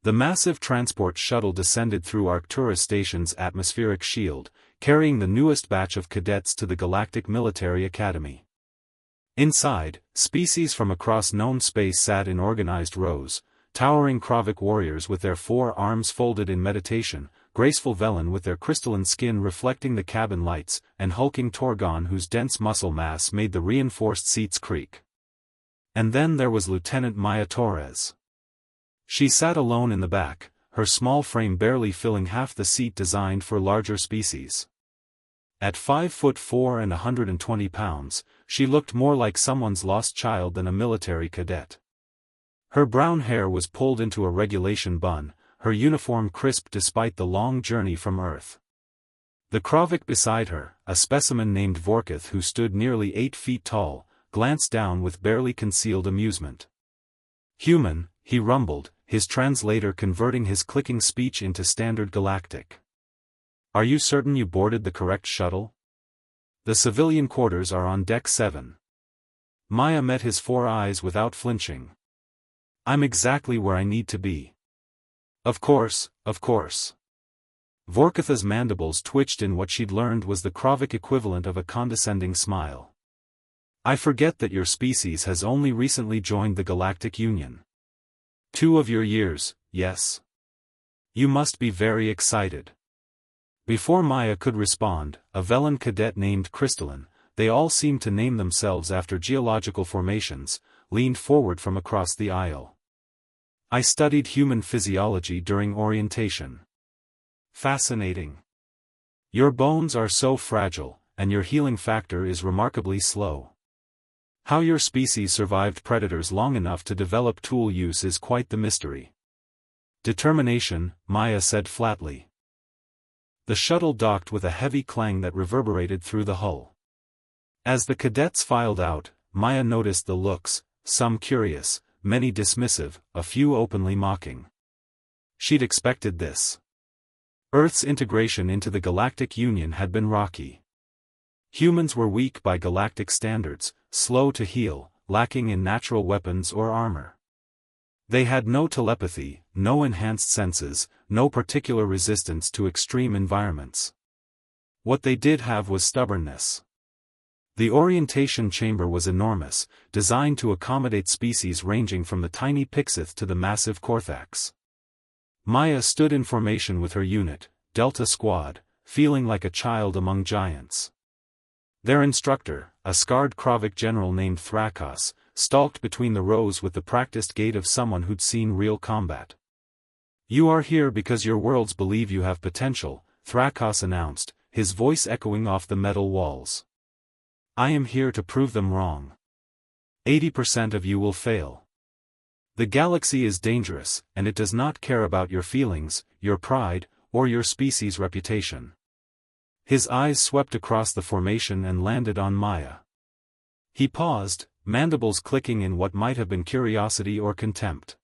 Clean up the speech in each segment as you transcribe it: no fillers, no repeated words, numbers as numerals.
The massive transport shuttle descended through Arcturus Station's atmospheric shield, carrying the newest batch of cadets to the Galactic Military Academy. Inside, species from across known space sat in organized rows, towering Krovic warriors with their 4 arms folded in meditation, graceful Velen with their crystalline skin reflecting the cabin lights, and hulking Torgon whose dense muscle mass made the reinforced seats creak. And then there was Lieutenant Maya Torres. She sat alone in the back, her small frame barely filling half the seat designed for larger species. At 5'4" and 120 pounds, she looked more like someone's lost child than a military cadet. Her brown hair was pulled into a regulation bun, her uniform crisp despite the long journey from Earth. The Krovic beside her, a specimen named Vorkith who stood nearly 8 feet tall, glanced down with barely concealed amusement. "Human," he rumbled, his translator converting his clicking speech into standard galactic. "Are you certain you boarded the correct shuttle? The civilian quarters are on Deck 7. Maya met his 4 eyes without flinching. "I'm exactly where I need to be." Of course, of course." Vorkitha's mandibles twitched in what she'd learned was the Krovic equivalent of a condescending smile. "I forget that your species has only recently joined the Galactic Union. 2 of your years, yes? You must be very excited." Before Maya could respond, a Velen cadet named Crystalline, they all seemed to name themselves after geological formations, leaned forward from across the aisle. "I studied human physiology during orientation." "Fascinating. Your bones are so fragile, and your healing factor is remarkably slow. How your species survived predators long enough to develop tool use is quite the mystery." "Determination," Maya said flatly. The shuttle docked with a heavy clang that reverberated through the hull. As the cadets filed out, Maya noticed the looks, some curious, many dismissive, a few openly mocking. She'd expected this. Earth's integration into the Galactic Union had been rocky. Humans were weak by galactic standards, slow to heal, lacking in natural weapons or armor. They had no telepathy, no enhanced senses, no particular resistance to extreme environments. What they did have was stubbornness. The orientation chamber was enormous, designed to accommodate species ranging from the tiny Pixith to the massive Korthax. Maya stood in formation with her unit, Delta Squad, feeling like a child among giants. Their instructor, a scarred Krovic general named Thrakos, stalked between the rows with the practiced gait of someone who'd seen real combat. "You are here because your worlds believe you have potential," Thrakos announced, his voice echoing off the metal walls. "I am here to prove them wrong. 80% of you will fail. The galaxy is dangerous, and it does not care about your feelings, your pride, or your species' reputation." His eyes swept across the formation and landed on Maya. He paused, mandibles clicking in what might have been curiosity or contempt.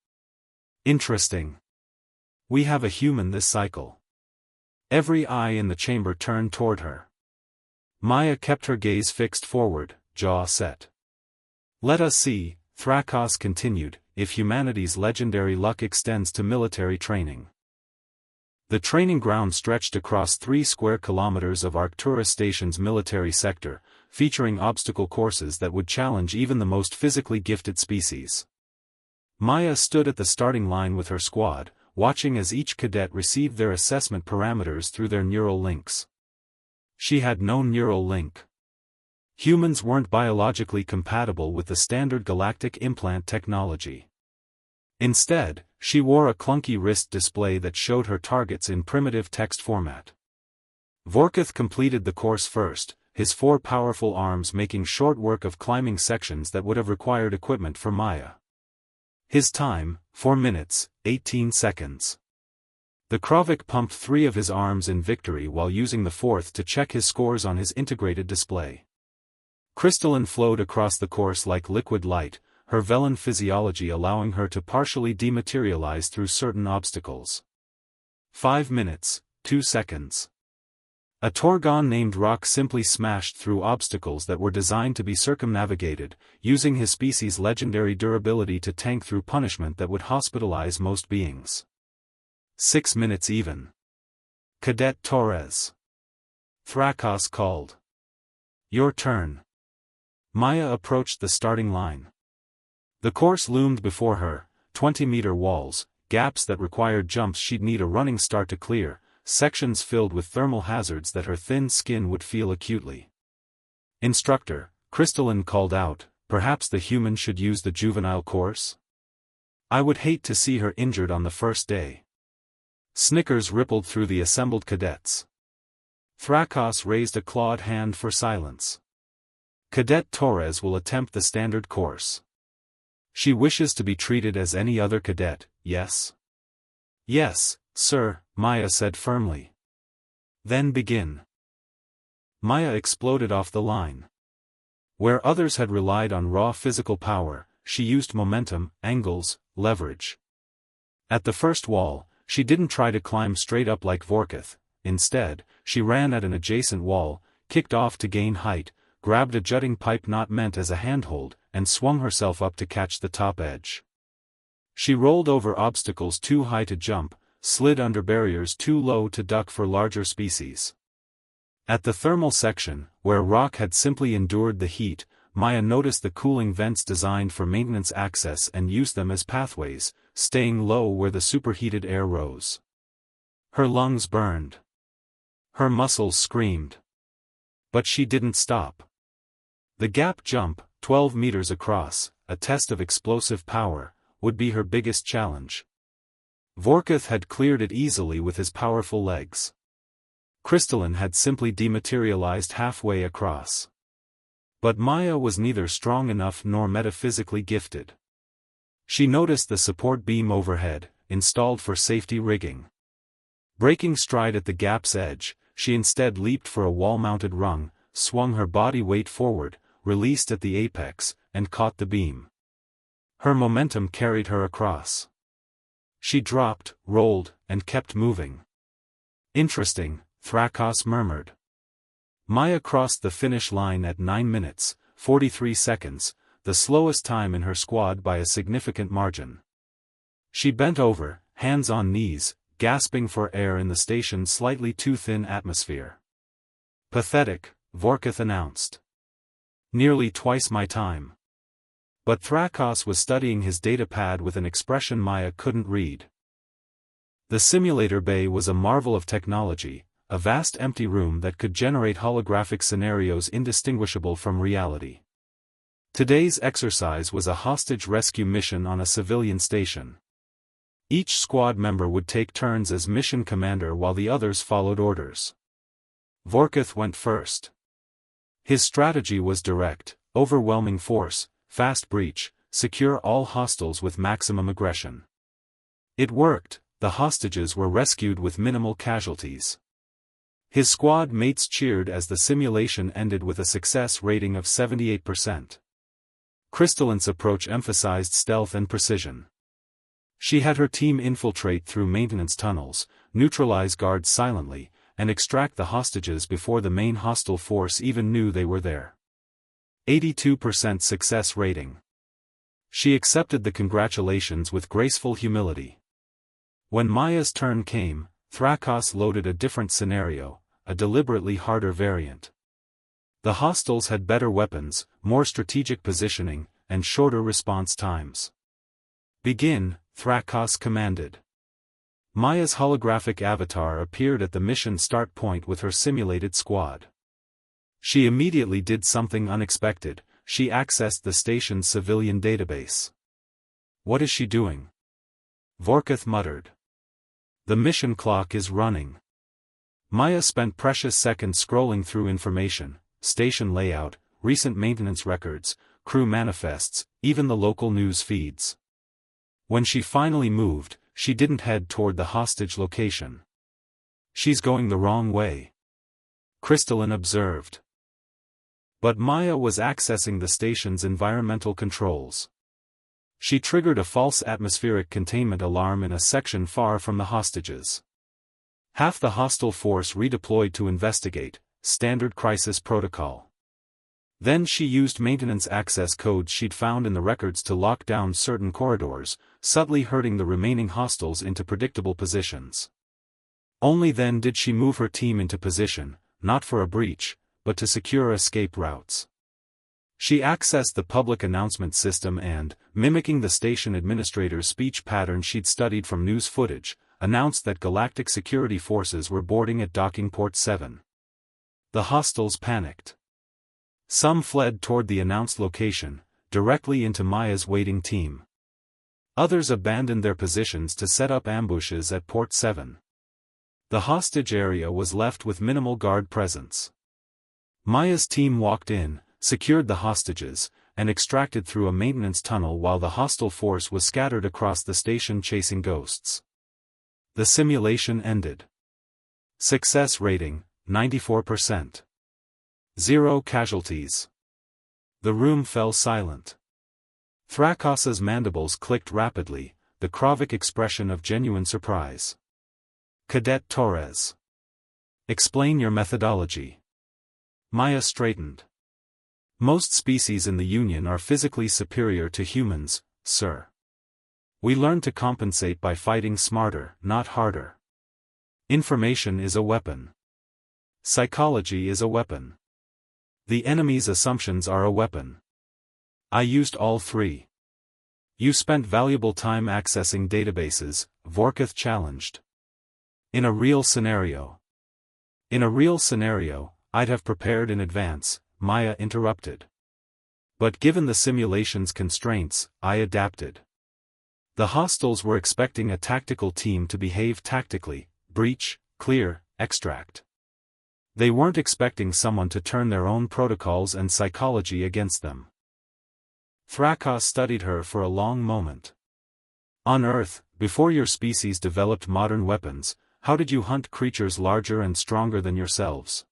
"Interesting. We have a human this cycle." Every eye in the chamber turned toward her. Maya kept her gaze fixed forward, jaw set. "Let us see," Thrakos continued, "if humanity's legendary luck extends to military training." The training ground stretched across 3 square kilometers of Arcturus Station's military sector, featuring obstacle courses that would challenge even the most physically gifted species. Maya stood at the starting line with her squad, watching as each cadet received their assessment parameters through their neural links. She had no neural link. Humans weren't biologically compatible with the standard galactic implant technology. Instead, she wore a clunky wrist display that showed her targets in primitive text format. Vorkith completed the course first, his 4 powerful arms making short work of climbing sections that would have required equipment for Maya. His time, 4 minutes, 18 seconds. The Krovic pumped 3 of his arms in victory while using the 4th to check his scores on his integrated display. Crystalline flowed across the course like liquid light, her Velen physiology allowing her to partially dematerialize through certain obstacles. 5 minutes, 2 seconds. A Torgon named Rock simply smashed through obstacles that were designed to be circumnavigated, using his species' legendary durability to tank through punishment that would hospitalize most beings. 6 minutes even. Cadet Torres. Thrakos called. Your turn. Maya approached the starting line. The course loomed before her, 20-meter walls, gaps that required jumps she'd need a running start to clear, sections filled with thermal hazards that her thin skin would feel acutely. Instructor, Crystalline called out, perhaps the human should use the juvenile course? I would hate to see her injured on the first day. Snickers rippled through the assembled cadets. Thrakos raised a clawed hand for silence. Cadet Torres will attempt the standard course. She wishes to be treated as any other cadet, yes? Yes, sir, Maya said firmly. Then begin. Maya exploded off the line. Where others had relied on raw physical power, she used momentum, angles, leverage. At the first wall, she didn't try to climb straight up like Vorkith. Instead, she ran at an adjacent wall, kicked off to gain height, grabbed a jutting pipe not meant as a handhold, and swung herself up to catch the top edge. She rolled over obstacles too high to jump, slid under barriers too low to duck for larger species. At the thermal section, where rock had simply endured the heat, Maya noticed the cooling vents designed for maintenance access and used them as pathways, staying low where the superheated air rose. Her lungs burned. Her muscles screamed. But she didn't stop. The gap jump, 12 meters across, a test of explosive power, would be her biggest challenge. Vorkith had cleared it easily with his powerful legs. Crystalline had simply dematerialized halfway across. But Maya was neither strong enough nor metaphysically gifted. She noticed the support beam overhead, installed for safety rigging. Breaking stride at the gap's edge, she instead leaped for a wall-mounted rung, swung her body weight forward, released at the apex, and caught the beam. Her momentum carried her across. She dropped, rolled, and kept moving. Interesting, Thrakos murmured. Maya crossed the finish line at 9 minutes, 43 seconds, the slowest time in her squad by a significant margin. She bent over, hands on knees, gasping for air in the station's slightly too thin atmosphere. Pathetic, Vorkith announced. Nearly twice my time. But Thrakos was studying his datapad with an expression Maya couldn't read. The simulator bay was a marvel of technology, a vast empty room that could generate holographic scenarios indistinguishable from reality. Today's exercise was a hostage rescue mission on a civilian station. Each squad member would take turns as mission commander while the others followed orders. Vorkith went first. His strategy was direct, overwhelming force, fast breach, secure all hostiles with maximum aggression. It worked, the hostages were rescued with minimal casualties. His squad mates cheered as the simulation ended with a success rating of 78%. Crystalline's approach emphasized stealth and precision. She had her team infiltrate through maintenance tunnels, neutralize guards silently, and extract the hostages before the main hostile force even knew they were there. 82% success rating. She accepted the congratulations with graceful humility. When Maya's turn came, Thrakos loaded a different scenario, a deliberately harder variant. The hostiles had better weapons, more strategic positioning, and shorter response times. Begin, Thrakos commanded. Maya's holographic avatar appeared at the mission start point with her simulated squad. She immediately did something unexpected, she accessed the station's civilian database. What is she doing? Vorkith muttered. The mission clock is running. Maya spent precious seconds scrolling through information, station layout, recent maintenance records, crew manifests, even the local news feeds. When she finally moved, she didn't head toward the hostage location. She's going the wrong way, Crystalline observed. But Maya was accessing the station's environmental controls. She triggered a false atmospheric containment alarm in a section far from the hostages. Half the hostile force redeployed to investigate, standard crisis protocol. Then she used maintenance access codes she'd found in the records to lock down certain corridors, subtly herding the remaining hostiles into predictable positions. Only then did she move her team into position, not for a breach, but to secure escape routes. She accessed the public announcement system and, mimicking the station administrator's speech pattern she'd studied from news footage, announced that galactic security forces were boarding at docking port 7. The hostiles panicked. Some fled toward the announced location, directly into Maya's waiting team. Others abandoned their positions to set up ambushes at port 7. The hostage area was left with minimal guard presence. Maya's team walked in, secured the hostages, and extracted through a maintenance tunnel while the hostile force was scattered across the station chasing ghosts. The simulation ended. Success rating, 94%. 0 casualties. The room fell silent. Thrakos's mandibles clicked rapidly, the Kravik expression of genuine surprise. Cadet Torres. Explain your methodology. Maya straightened. Most species in the Union are physically superior to humans, sir. We learn to compensate by fighting smarter, not harder. Information is a weapon. Psychology is a weapon. The enemy's assumptions are a weapon. I used all three. You spent valuable time accessing databases, Vorkath challenged. In a real scenario. In a real scenario, I'd have prepared in advance, Maya interrupted. But given the simulation's constraints, I adapted. The hostiles were expecting a tactical team to behave tactically, breach, clear, extract. They weren't expecting someone to turn their own protocols and psychology against them. Thrakos studied her for a long moment. On Earth, before your species developed modern weapons, how did you hunt creatures larger and stronger than yourselves?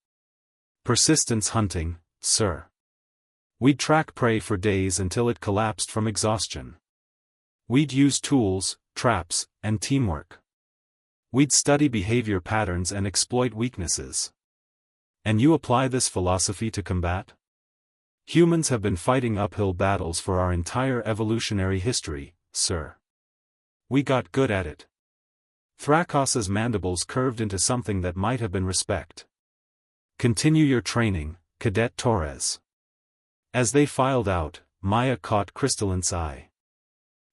Persistence hunting, sir. We'd track prey for days until it collapsed from exhaustion. We'd use tools, traps, and teamwork. We'd study behavior patterns and exploit weaknesses. And you apply this philosophy to combat? Humans have been fighting uphill battles for our entire evolutionary history, sir. We got good at it. Thrakos's mandibles curved into something that might have been respect. Continue your training, Cadet Torres. As they filed out, Maya caught Crystalline's eye.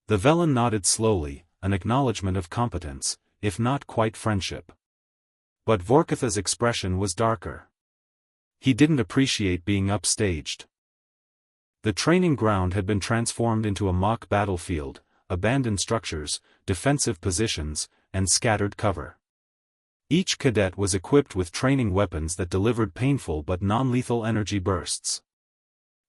The Velen nodded slowly, an acknowledgement of competence, if not quite friendship. But Vorkatha's expression was darker. He didn't appreciate being upstaged. The training ground had been transformed into a mock battlefield, abandoned structures, defensive positions, and scattered cover. Each cadet was equipped with training weapons that delivered painful but non-lethal energy bursts.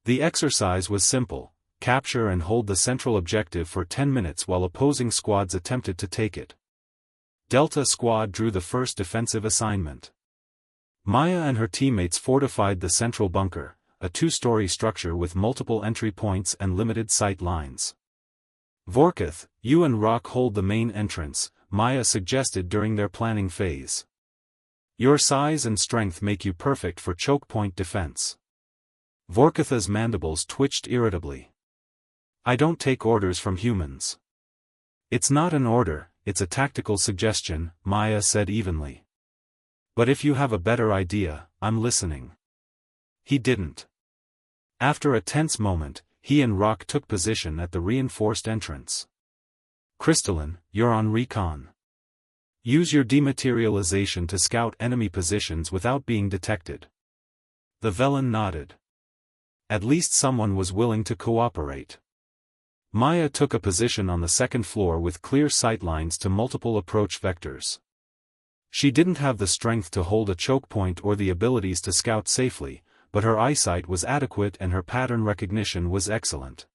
The exercise was simple: capture and hold the central objective for 10 minutes while opposing squads attempted to take it. Delta Squad drew the first defensive assignment. Maya and her teammates fortified the central bunker, a 2-story structure with multiple entry points and limited sight lines. Vorkath, you and Rock hold the main entrance, Maya suggested during their planning phase. Your size and strength make you perfect for choke point defense. Vorkatha's mandibles twitched irritably. I don't take orders from humans. It's not an order, it's a tactical suggestion, Maya said evenly. But if you have a better idea, I'm listening. He didn't. After a tense moment, he and Rock took position at the reinforced entrance. Crystalline, you're on recon. Use your dematerialization to scout enemy positions without being detected. The Velen nodded. At least someone was willing to cooperate. Maya took a position on the second floor with clear sightlines to multiple approach vectors. She didn't have the strength to hold a choke point or the abilities to scout safely, but her eyesight was adequate and her pattern recognition was excellent.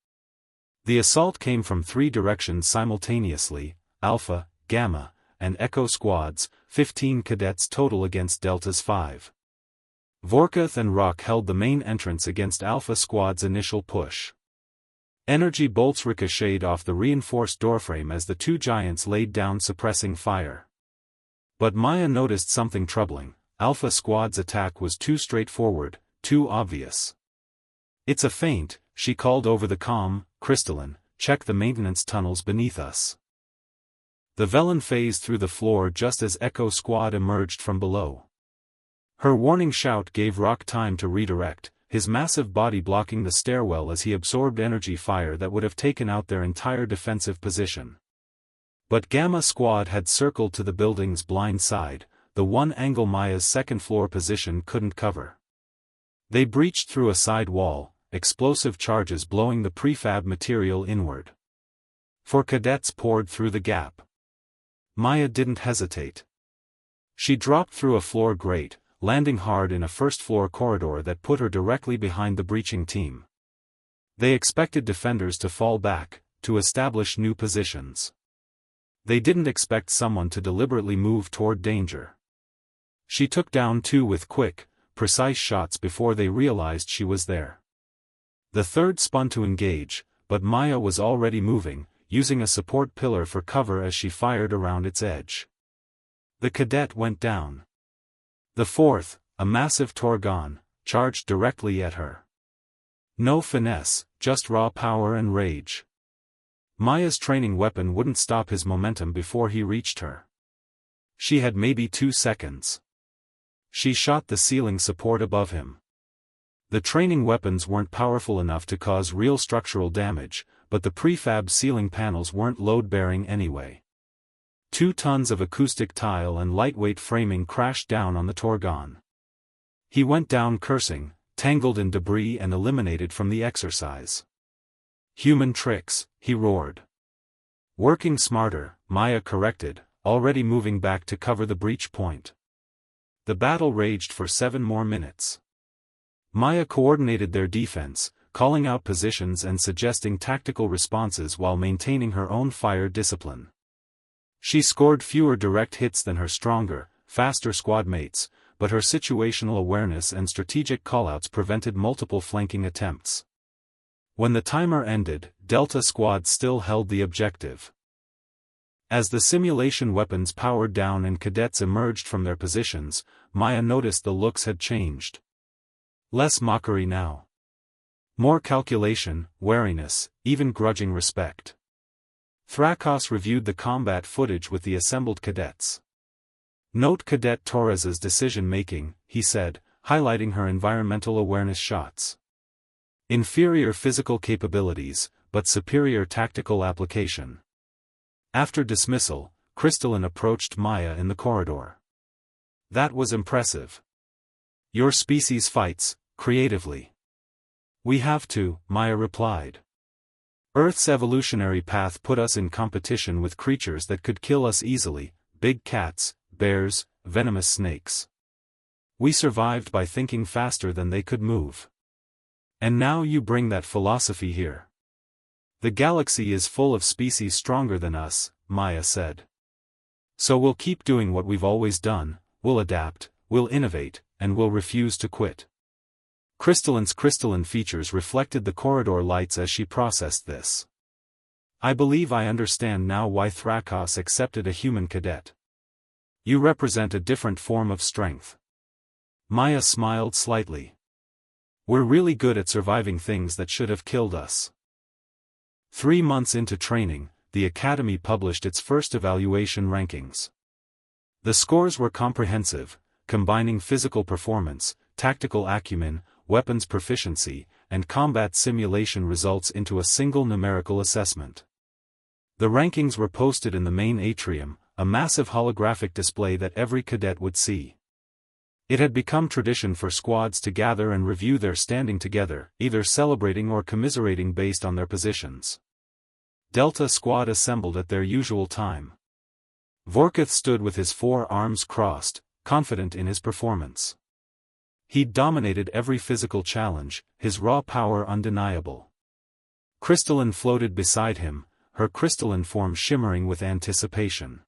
The assault came from 3 directions simultaneously: Alpha, Gamma, and Echo squads, 15 cadets total against Delta's 5. Vorkath and Rock held the main entrance against Alpha squad's initial push. Energy bolts ricocheted off the reinforced doorframe as the 2 giants laid down suppressing fire. But Maya noticed something troubling: Alpha squad's attack was too straightforward, too obvious. It's a feint, she called over the comm. Crystalline, check the maintenance tunnels beneath us. The Velen phased through the floor just as Echo Squad emerged from below. Her warning shout gave Rock time to redirect, his massive body blocking the stairwell as he absorbed energy fire that would have taken out their entire defensive position. But Gamma Squad had circled to the building's blind side, the one angle Maya's second-floor position couldn't cover. They breached through a side wall, explosive charges blowing the prefab material inward. Four cadets poured through the gap. Maya didn't hesitate. She dropped through a floor grate, landing hard in a first-floor corridor that put her directly behind the breaching team. They expected defenders to fall back, to establish new positions. They didn't expect someone to deliberately move toward danger. She took down two with quick, precise shots before they realized she was there. The third spun to engage, but Maya was already moving, using a support pillar for cover as she fired around its edge. The cadet went down. The fourth, a massive Torgon, charged directly at her. No finesse, just raw power and rage. Maya's training weapon wouldn't stop his momentum before he reached her. She had maybe 2 seconds. She shot the ceiling support above him. The training weapons weren't powerful enough to cause real structural damage, but the prefab ceiling panels weren't load-bearing anyway. 2 tons of acoustic tile and lightweight framing crashed down on the Torgon. He went down cursing, tangled in debris and eliminated from the exercise. Human tricks, he roared. Working smarter, Maya corrected, already moving back to cover the breach point. The battle raged for 7 more minutes. Maya coordinated their defense, calling out positions and suggesting tactical responses while maintaining her own fire discipline. She scored fewer direct hits than her stronger, faster squad mates, but her situational awareness and strategic callouts prevented multiple flanking attempts. When the timer ended, Delta Squad still held the objective. As the simulation weapons powered down and cadets emerged from their positions, Maya noticed the looks had changed. Less mockery now. More calculation, wariness, even grudging respect. Thrakos reviewed the combat footage with the assembled cadets. Note Cadet Torres's decision-making, he said, highlighting her environmental awareness shots. Inferior physical capabilities, but superior tactical application. After dismissal, Crystalline approached Maya in the corridor. That was impressive. Your species fights, creatively. We have to, Maya replied. Earth's evolutionary path put us in competition with creatures that could kill us easily, big cats, bears, venomous snakes. We survived by thinking faster than they could move. And now you bring that philosophy here. The galaxy is full of species stronger than us, Maya said. So we'll keep doing what we've always done, we'll adapt, we'll innovate, and we'll refuse to quit. Crystalline's crystalline features reflected the corridor lights as she processed this. I believe I understand now why Thrakos accepted a human cadet. You represent a different form of strength. Maya smiled slightly. We're really good at surviving things that should have killed us. 3 months into training, the Academy published its first evaluation rankings. The scores were comprehensive, combining physical performance, tactical acumen, weapons proficiency, and combat simulation results into a single numerical assessment. The rankings were posted in the main atrium, a massive holographic display that every cadet would see. It had become tradition for squads to gather and review their standing together, either celebrating or commiserating based on their positions. Delta Squad assembled at their usual time. Vorkith stood with his 4 arms crossed, confident in his performance. He'd dominated every physical challenge, his raw power undeniable. Crystalline floated beside him, her crystalline form shimmering with anticipation.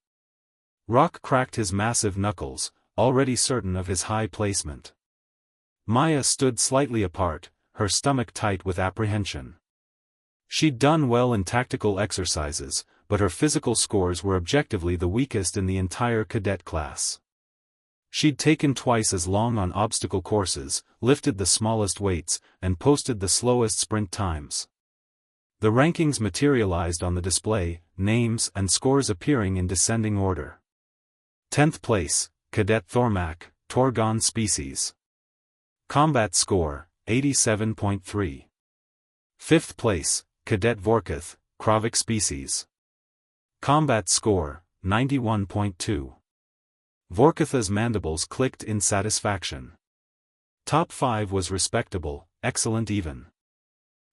Rock cracked his massive knuckles, already certain of his high placement. Maya stood slightly apart, her stomach tight with apprehension. She'd done well in tactical exercises, but her physical scores were objectively the weakest in the entire cadet class. She'd taken twice as long on obstacle courses, lifted the smallest weights, and posted the slowest sprint times. The rankings materialized on the display, names and scores appearing in descending order. 10th place, Cadet Thormak, Torgon species. Combat score, 87.3. 5th place, Cadet Vorkith, Kravik species. Combat score, 91.2. Vorkitha's mandibles clicked in satisfaction. Top 5 was respectable, excellent even.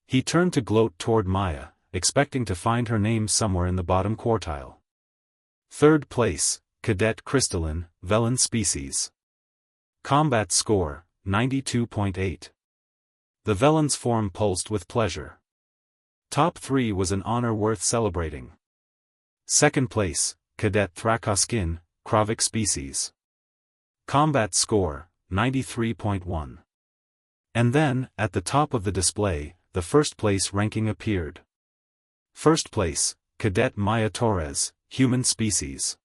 He turned to gloat toward Maya, expecting to find her name somewhere in the bottom quartile. 3rd place, Cadet Crystalline, Velen species. Combat score, 92.8. The Velen's form pulsed with pleasure. Top 3 was an honor worth celebrating. 2nd place, Cadet Thrakoskin, Kravik species. Combat score, 93.1. And then, at the top of the display, the first place ranking appeared. 1st place, Cadet Maya Torres, human species.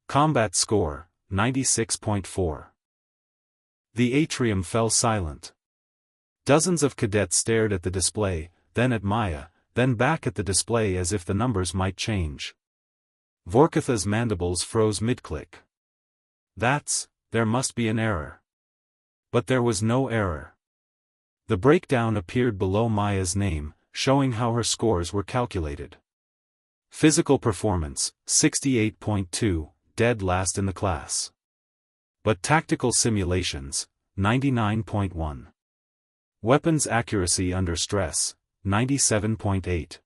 Combat score, 96.4. The atrium fell silent. Dozens of cadets stared at the display, then at Maya, then back at the display as if the numbers might change. Vorkitha's mandibles froze mid-click. There must be an error. But there was no error. The breakdown appeared below Maya's name, showing how her scores were calculated. Physical performance, 68.2, dead last in the class. But tactical simulations, 99.1. Weapons accuracy under stress, 97.8.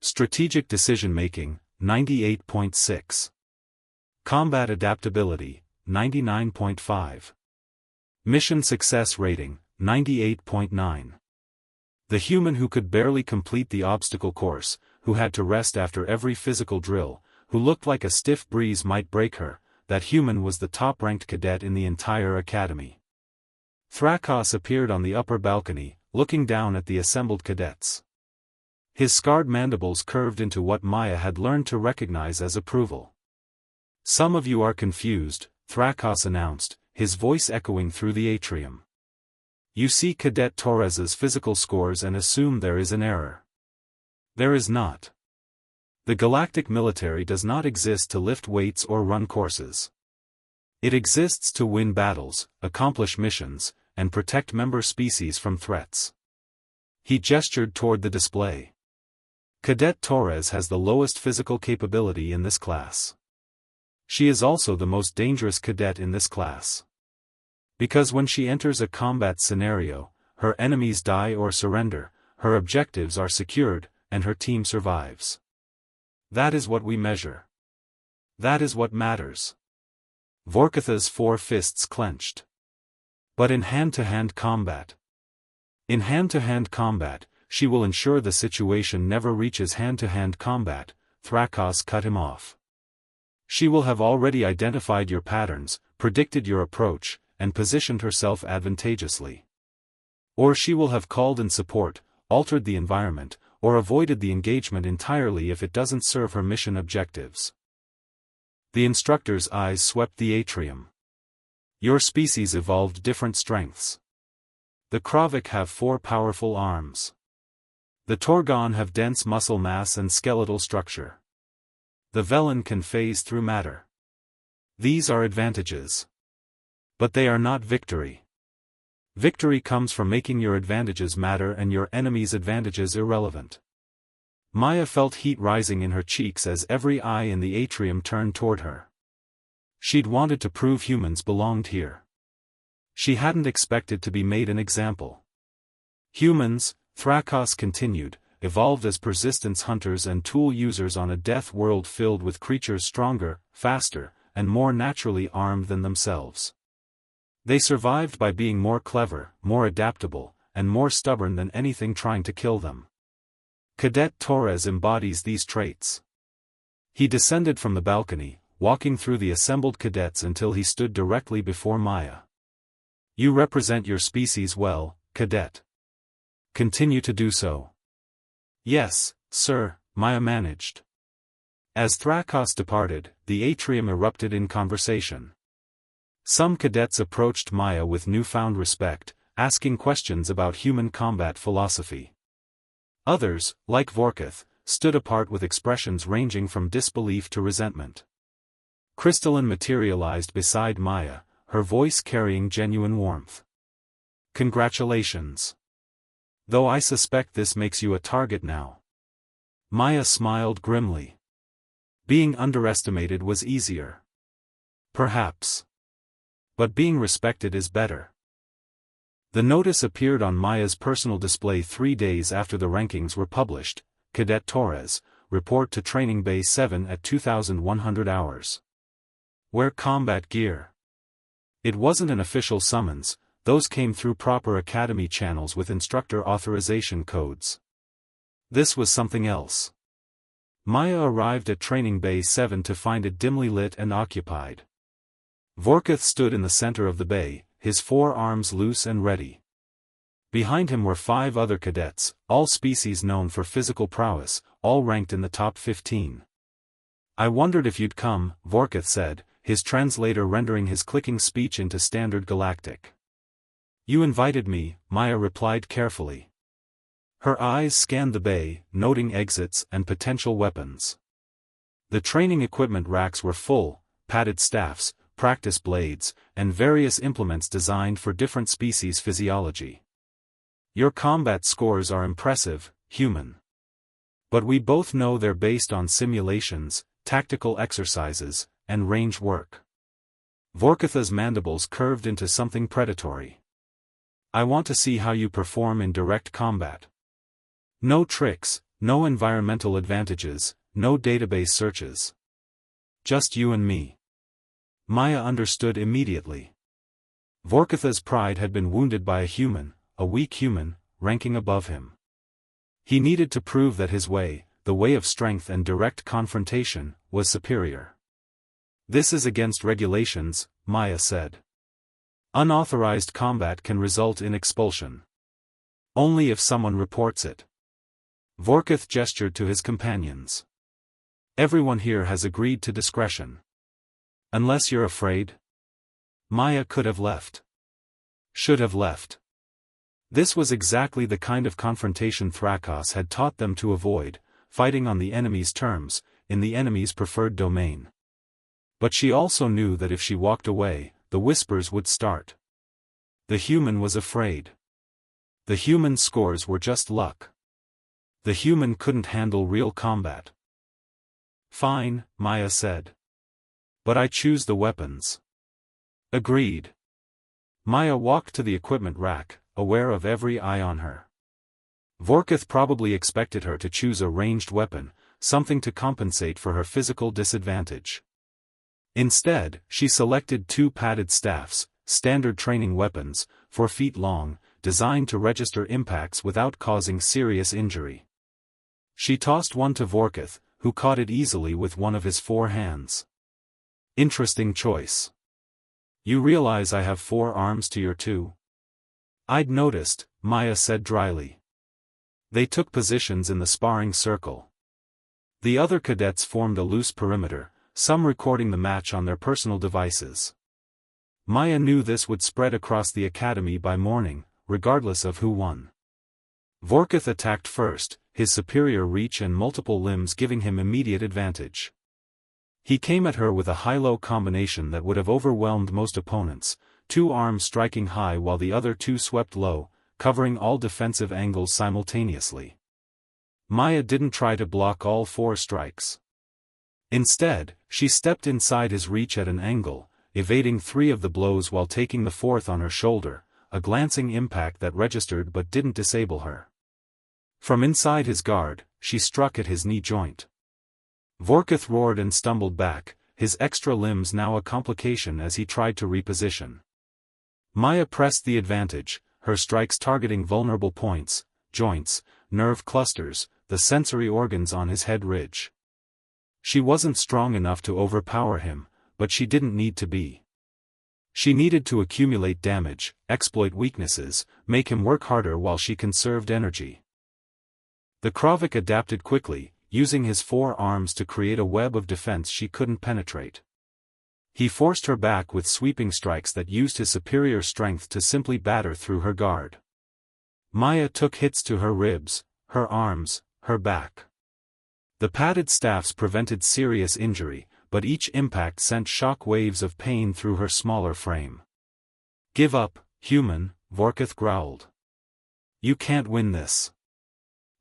Strategic decision-making, 98.6. Combat adaptability, 99.5. Mission success rating, 98.9. The human who could barely complete the obstacle course, who had to rest after every physical drill, who looked like a stiff breeze might break her, that human was the top-ranked cadet in the entire academy. Thrakos appeared on the upper balcony, looking down at the assembled cadets. His scarred mandibles curved into what Maya had learned to recognize as approval. "Some of you are confused," Thrakos announced, his voice echoing through the atrium. "You see Cadet Torres's physical scores and assume there is an error. There is not. The galactic military does not exist to lift weights or run courses. It exists to win battles, accomplish missions, and protect member species from threats." He gestured toward the display. Cadet Torres has the lowest physical capability in this class. She is also the most dangerous cadet in this class. Because when she enters a combat scenario, her enemies die or surrender, her objectives are secured, and her team survives. That is what we measure. That is what matters. Vorkitha's 4 fists clenched. But in hand-to-hand combat, she will ensure the situation never reaches hand-to-hand combat, Thrakos cut him off. She will have already identified your patterns, predicted your approach, and positioned herself advantageously. Or she will have called in support, altered the environment, or avoided the engagement entirely if it doesn't serve her mission objectives. The instructor's eyes swept the atrium. Your species evolved different strengths. The Kravik have 4 powerful arms. The Torgon have dense muscle mass and skeletal structure. The Velen can phase through matter. These are advantages. But they are not victory. Victory comes from making your advantages matter and your enemy's advantages irrelevant. Maya felt heat rising in her cheeks as every eye in the atrium turned toward her. She'd wanted to prove humans belonged here. She hadn't expected to be made an example. Humans, Thrakos continued, evolved as persistence hunters and tool users on a death world filled with creatures stronger, faster, and more naturally armed than themselves. They survived by being more clever, more adaptable, and more stubborn than anything trying to kill them. Cadet Torres embodies these traits. He descended from the balcony, walking through the assembled cadets until he stood directly before Maya. "You represent your species well, Cadet. Continue to do so." "Yes, sir," Maya managed. As Thrakos departed, the atrium erupted in conversation. Some cadets approached Maya with newfound respect, asking questions about human combat philosophy. Others, like Vorkith, stood apart with expressions ranging from disbelief to resentment. Crystalline materialized beside Maya, her voice carrying genuine warmth. "Congratulations. Though I suspect this makes you a target now." Maya smiled grimly. Being underestimated was easier. Perhaps. But being respected is better. The notice appeared on Maya's personal display 3 days after the rankings were published. Cadet Torres, report to Training Bay 7 at 2100 hours. Wear combat gear. It wasn't an official summons, those came through proper academy channels with instructor authorization codes. This was something else. Maya arrived at Training Bay 7 to find it dimly lit and occupied. Vorkith stood in the center of the bay, his 4 arms loose and ready. Behind him were 5 other cadets, all species known for physical prowess, all ranked in the top 15. "I wondered if you'd come," Vorkith said, his translator rendering his clicking speech into standard galactic. "You invited me," Maya replied carefully. Her eyes scanned the bay, noting exits and potential weapons. The training equipment racks were full, padded staffs, practice blades, and various implements designed for different species' physiology. "Your combat scores are impressive, human. But we both know they're based on simulations, tactical exercises, and range work." Vorkith's mandibles curved into something predatory. "I want to see how you perform in direct combat. No tricks, no environmental advantages, no database searches. Just you and me." Maya understood immediately. Vorkith's pride had been wounded by a weak human, ranking above him. He needed to prove that his way, the way of strength and direct confrontation, was superior. "This is against regulations," Maya said. "Unauthorized combat can result in expulsion. Only if someone reports it." Vorkith gestured to his companions. "Everyone here has agreed to discretion. Unless you're afraid." Maya could have left. Should have left. This was exactly the kind of confrontation Thrakos had taught them to avoid, fighting on the enemy's terms, in the enemy's preferred domain. But she also knew that if she walked away, the whispers would start. The human was afraid. The human's scores were just luck. The human couldn't handle real combat. "Fine," Maya said. "But I choose the weapons." "Agreed." Maya walked to the equipment rack, aware of every eye on her. Vorkith probably expected her to choose a ranged weapon, something to compensate for her physical disadvantage. Instead, she selected 2 padded staffs, standard training weapons, 4 feet long, designed to register impacts without causing serious injury. She tossed one to Vorkith, who caught it easily with one of his 4 hands. "Interesting choice. You realize I have 4 arms to your 2? "I'd noticed," Maya said dryly. They took positions in the sparring circle. The other cadets formed a loose perimeter, some recording the match on their personal devices. Maya knew this would spread across the academy by morning, regardless of who won. Vorkith attacked first, his superior reach and multiple limbs giving him immediate advantage. He came at her with a high-low combination that would have overwhelmed most opponents, 2 arms striking high while the other 2 swept low, covering all defensive angles simultaneously. Maya didn't try to block all 4 strikes. Instead, she stepped inside his reach at an angle, evading 3 of the blows while taking the 4th on her shoulder, a glancing impact that registered but didn't disable her. From inside his guard, she struck at his knee joint. Vorkith roared and stumbled back, his extra limbs now a complication as he tried to reposition. Maya pressed the advantage, her strikes targeting vulnerable points, joints, nerve clusters, the sensory organs on his head ridge. She wasn't strong enough to overpower him, but she didn't need to be. She needed to accumulate damage, exploit weaknesses, make him work harder while she conserved energy. The Kravik adapted quickly, using his 4 arms to create a web of defense she couldn't penetrate. He forced her back with sweeping strikes that used his superior strength to simply batter through her guard. Maya took hits to her ribs, her arms, her back. The padded staffs prevented serious injury, but each impact sent shock waves of pain through her smaller frame. "Give up, human," Vorkith growled. "You can't win this."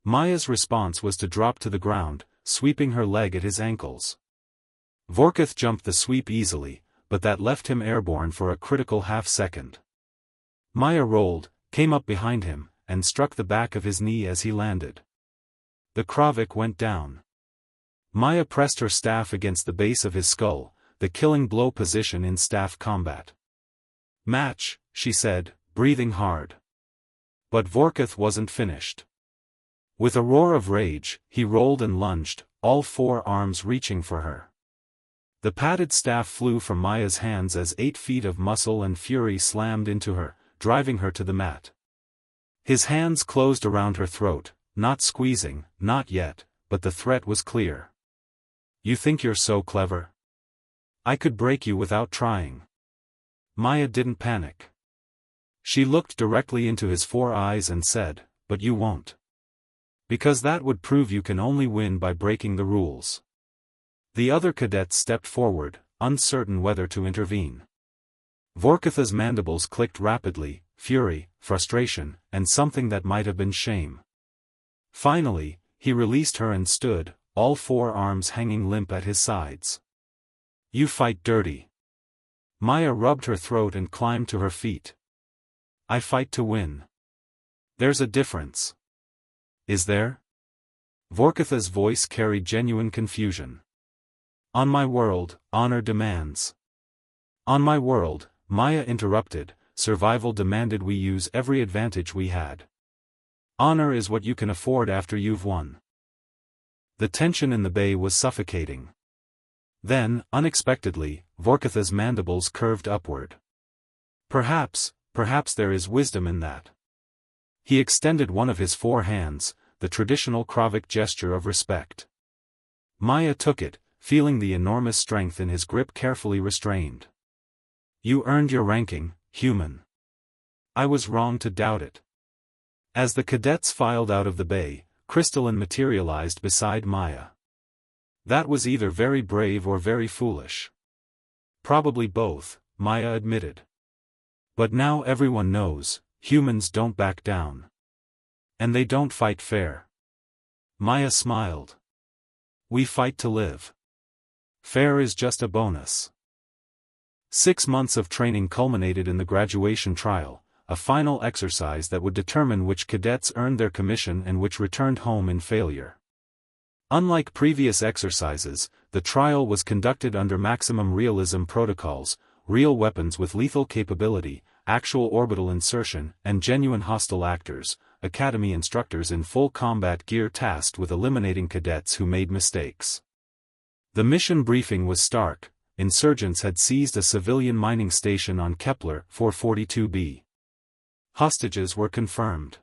Maya's response was to drop to the ground, sweeping her leg at his ankles. Vorkith jumped the sweep easily, but that left him airborne for a critical half-second. Maya rolled, came up behind him, and struck the back of his knee as he landed. The Kravik went down. Maya pressed her staff against the base of his skull, the killing blow position in staff combat. "Match," she said, breathing hard. But Vorkith wasn't finished. With a roar of rage, he rolled and lunged, all four arms reaching for her. The padded staff flew from Maya's hands as 8 feet of muscle and fury slammed into her, driving her to the mat. His hands closed around her throat, not squeezing, not yet, but the threat was clear. "You think you're so clever? I could break you without trying." Maya didn't panic. She looked directly into his 4 eyes and said, "But you won't. Because that would prove you can only win by breaking the rules." The other cadets stepped forward, uncertain whether to intervene. Vorkith's mandibles clicked rapidly, fury, frustration, and something that might have been shame. Finally, he released her and stood, all 4 arms hanging limp at his sides. "You fight dirty." Maya rubbed her throat and climbed to her feet. "I fight to win. There's a difference." "Is there?" Vorkith's voice carried genuine confusion. "On my world, honor demands." "On my world," Maya interrupted, "survival demanded we use every advantage we had. Honor is what you can afford after you've won." The tension in the bay was suffocating. Then, unexpectedly, Vorkith's mandibles curved upward. Perhaps there is wisdom in that." He extended one of his 4 hands, the traditional Kravik gesture of respect. Maya took it, feeling the enormous strength in his grip carefully restrained. "You earned your ranking, human. I was wrong to doubt it." As the cadets filed out of the bay, Crystalline materialized beside Maya. "That was either very brave or very foolish." "Probably both," Maya admitted. "But now everyone knows, humans don't back down. And they don't fight fair." Maya smiled. "We fight to live. Fair is just a bonus." 6 months of training culminated in the graduation trial, a final exercise that would determine which cadets earned their commission and which returned home in failure. Unlike previous exercises, the trial was conducted under maximum realism protocols, real weapons with lethal capability, actual orbital insertion, and genuine hostile actors, Academy instructors in full combat gear tasked with eliminating cadets who made mistakes. The mission briefing was stark: insurgents had seized a civilian mining station on Kepler 442b. Hostages were confirmed.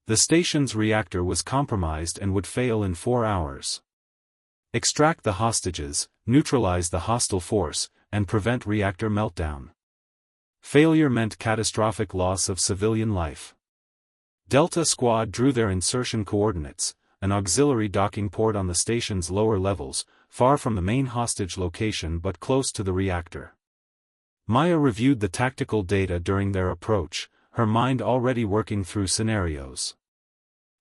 The station's reactor was compromised and would fail in 4 hours. Extract the hostages, neutralize the hostile force, and prevent reactor meltdown. Failure meant catastrophic loss of civilian life. Delta Squad drew their insertion coordinates, an auxiliary docking port on the station's lower levels, far from the main hostage location but close to the reactor. Maya reviewed the tactical data during their approach, her mind already working through scenarios.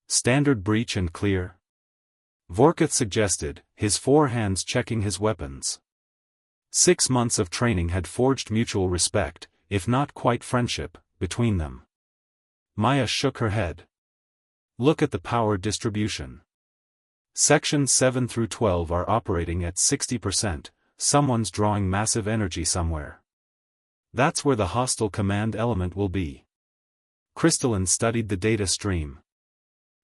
"Standard breach and clear?" Vorkith suggested, his 4 hands checking his weapons. 6 months of training had forged mutual respect, if not quite friendship, between them. Maya shook her head. "Look at the power distribution. Sections 7 through 12 are operating at 60%, someone's drawing massive energy somewhere. That's where the hostile command element will be." Crystalline studied the data stream.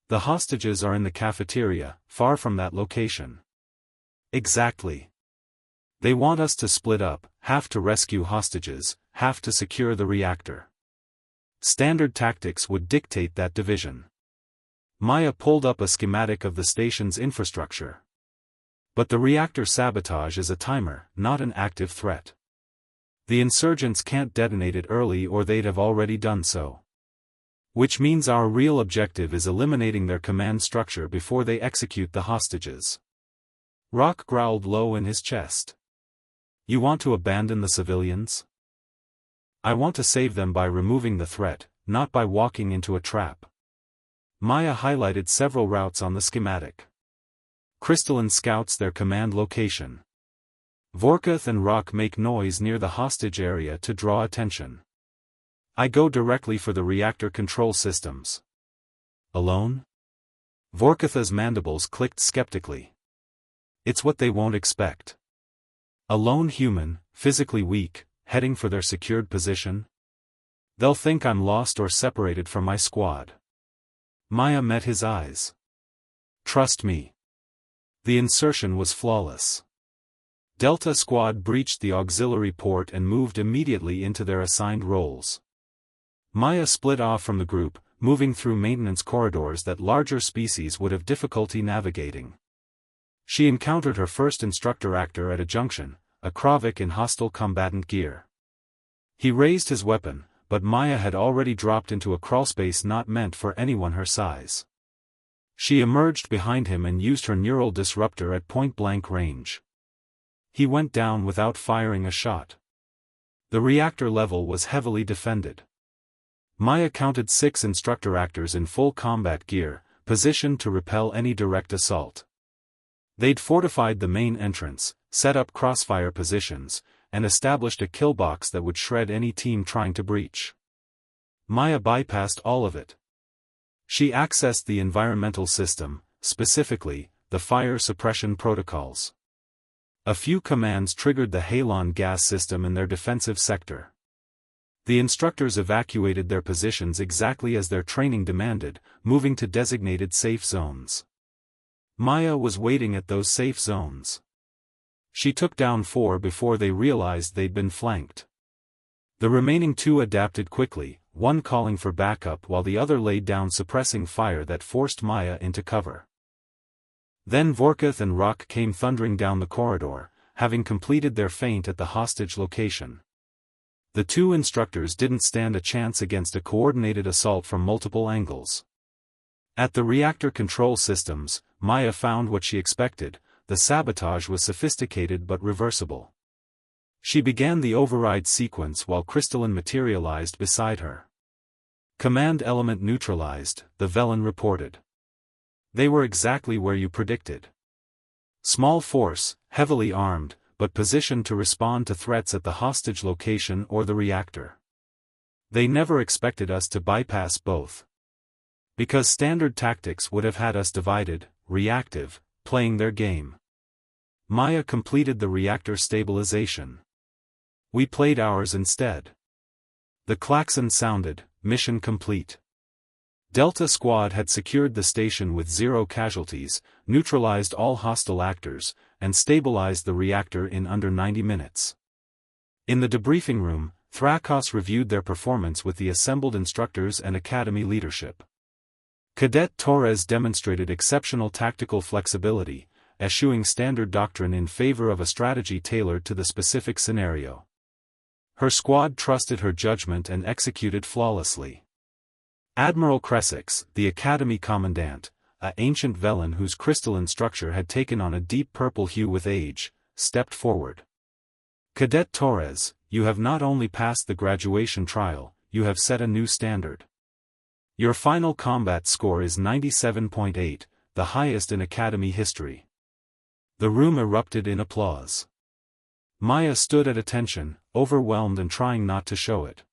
"The hostages are in the cafeteria, far from that location." "Exactly. They want us to split up, half to rescue hostages, half to secure the reactor. Standard tactics would dictate that division." Maya pulled up a schematic of the station's infrastructure. "But the reactor sabotage is a timer, not an active threat. The insurgents can't detonate it early or they'd have already done so. Which means our real objective is eliminating their command structure before they execute the hostages. Rock growled low in his chest. You want to abandon the civilians? I want to save them by removing the threat, not by walking into a trap. Maya highlighted several routes on the schematic. Crystalline scouts their command location. Vorkuth and Rock make noise near the hostage area to draw attention. I go directly for the reactor control systems. Alone? Vorkutha's mandibles clicked skeptically. It's what they won't expect. A lone human, physically weak, heading for their secured position? They'll think I'm lost or separated from my squad. Maya met his eyes. Trust me. The insertion was flawless. Delta Squad breached the auxiliary port and moved immediately into their assigned roles. Maya split off from the group, moving through maintenance corridors that larger species would have difficulty navigating. She encountered her first instructor actor at a junction, a Kravik in hostile combatant gear. He raised his weapon, but Maya had already dropped into a crawlspace not meant for anyone her size. She emerged behind him and used her neural disruptor at point-blank range. He went down without firing a shot. The reactor level was heavily defended. Maya counted 6 instructor actors in full combat gear, positioned to repel any direct assault. They'd fortified the main entrance, set up crossfire positions, and established a kill box that would shred any team trying to breach. Maya bypassed all of it. She accessed the environmental system, specifically, the fire suppression protocols. A few commands triggered the halon gas system in their defensive sector. The instructors evacuated their positions exactly as their training demanded, moving to designated safe zones. Maya was waiting at those safe zones. She took down 4 before they realized they'd been flanked. The remaining 2 adapted quickly, one calling for backup while the other laid down suppressing fire that forced Maya into cover. Then Vorkuth and Rock came thundering down the corridor, having completed their feint at the hostage location. The 2 instructors didn't stand a chance against a coordinated assault from multiple angles. At the reactor control systems, Maya found what she expected: the sabotage was sophisticated but reversible. She began the override sequence while Crystalline materialized beside her. Command element neutralized, the Velen reported. They were exactly where you predicted. Small force, heavily armed, but positioned to respond to threats at the hostage location or the reactor. They never expected us to bypass both. Because standard tactics would have had us divided, reactive, playing their game. Maya completed the reactor stabilization. We played ours instead. The klaxon sounded, mission complete. Delta Squad had secured the station with 0 casualties, neutralized all hostile actors, and stabilized the reactor in under 90 minutes. In the debriefing room, Thrakos reviewed their performance with the assembled instructors and academy leadership. Cadet Torres demonstrated exceptional tactical flexibility, eschewing standard doctrine in favor of a strategy tailored to the specific scenario. Her squad trusted her judgment and executed flawlessly. Admiral Kresix, the Academy Commandant, an ancient Velen whose crystalline structure had taken on a deep purple hue with age, stepped forward. Cadet Torres, you have not only passed the graduation trial, you have set a new standard. Your final combat score is 97.8, the highest in Academy history. The room erupted in applause. Maya stood at attention, overwhelmed and trying not to show it.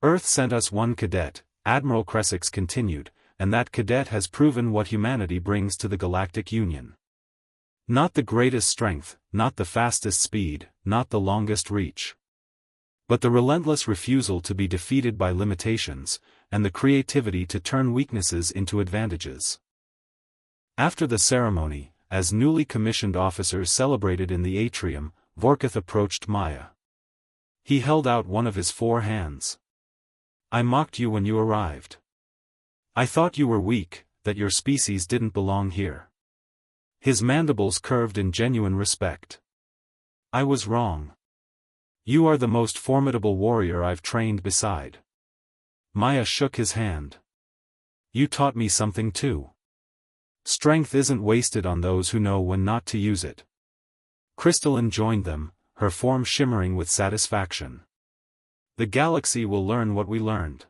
Earth sent us one cadet, Admiral Kresix continued, and that cadet has proven what humanity brings to the Galactic Union. Not the greatest strength, not the fastest speed, not the longest reach. But the relentless refusal to be defeated by limitations, and the creativity to turn weaknesses into advantages. After the ceremony, as newly commissioned officers celebrated in the atrium, Vorkuth approached Maya. He held out one of his 4 hands. I mocked you when you arrived. I thought you were weak, that your species didn't belong here. His mandibles curved in genuine respect. I was wrong. You are the most formidable warrior I've trained beside. Maya shook his hand. You taught me something too. Strength isn't wasted on those who know when not to use it. Crystalline joined them, her form shimmering with satisfaction. The galaxy will learn what we learned.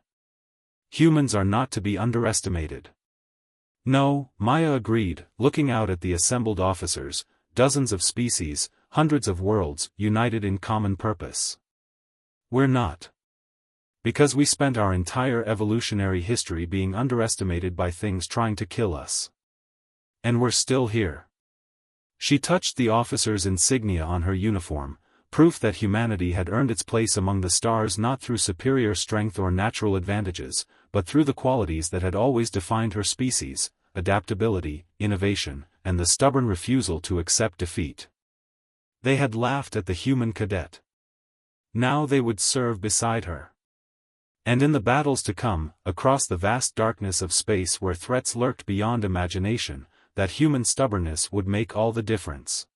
Humans are not to be underestimated. No, Maya agreed, looking out at the assembled officers, dozens of species, hundreds of worlds, united in common purpose. We're not. Because we spent our entire evolutionary history being underestimated by things trying to kill us. And we're still here. She touched the officer's insignia on her uniform, proof that humanity had earned its place among the stars not through superior strength or natural advantages, but through the qualities that had always defined her species: adaptability, innovation, and the stubborn refusal to accept defeat. They had laughed at the human cadet. Now they would serve beside her. And in the battles to come, across the vast darkness of space where threats lurked beyond imagination, that human stubbornness would make all the difference.